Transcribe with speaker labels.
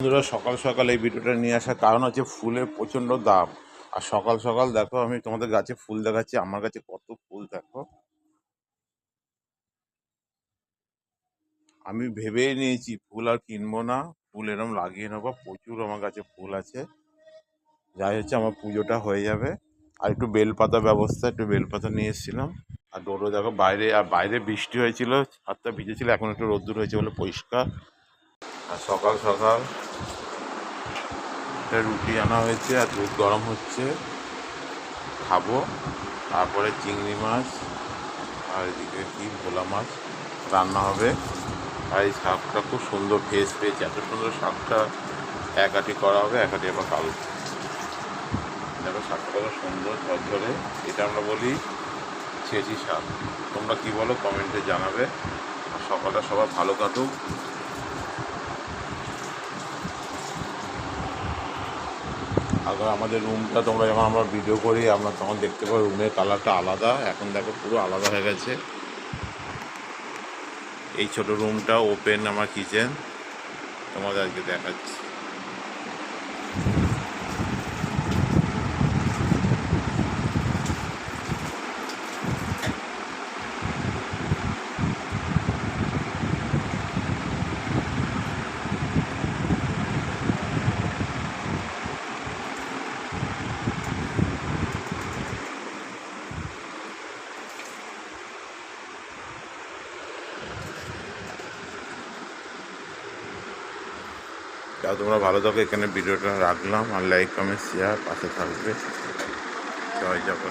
Speaker 1: বন্ধুরা, সকাল সকাল এই ভিডিওটা নিয়ে আসার কারণ হচ্ছে ফুলের প্রচণ্ড দাম। আর সকাল সকাল দেখো, আমি তোমাদের গাছে ফুল দেখাচ্ছি। আমার কাছে কত ফুল দেখো। আমি ভেবেই নিয়েছি ফুল আর কিনবো না, ফুল এরম লাগিয়ে নেবো। প্রচুর আমার কাছে ফুল আছে। যাই হচ্ছে, আমার পুজোটা হয়ে যাবে। আর একটু বেলপাতা ব্যবস্থা, একটু বেলপাতা নিয়ে এসেছিলাম। আর ডোরো দেখো বাইরে, আর বাইরে বৃষ্টি হয়েছিল, ছাদটা ভিজেছিল, এখন একটু রোদ্দুর হয়েছে বলে পরিষ্কার। আর সকাল সকাল একটা রুটি আনা হয়েছে আর দুধ গরম হচ্ছে, খাবো। তারপরে চিংড়ি মাছ আর এদিকে কি ভোলা মাছ রান্না হবে। আর এই শাকটা খুব সুন্দর ফ্রেশ পেয়েছে, এত সুন্দর শাকটা। এক আটি করা হবে, এক আটি আবার কালো। দেখো শাকটা কত সুন্দর ঝরঝরে। এটা আমরা বলি ছেঁচি শাক। তোমরা কি বলো কমেন্টে জানাবে। আর সকালটা সবার ভালো কাটুক। আগে আমাদের রুমটা তোমরা যখন আমরা ভিডিও করি, আমরা তখন দেখতে পাবো রুমের কালারটা আলাদা। এখন দেখো পুরো আলাদা হয়ে গেছে। এই ছোট রুমটা ওপেন আমার কিচেন, তোমাদের আজকে দেখাচ্ছি। তোমরা ভালো থাকো। এখানে ভিডিওটা রাখলাম। আর লাইক কমেন্ট শেয়ার পাশে থাকবে। জয় জগন্নাথ।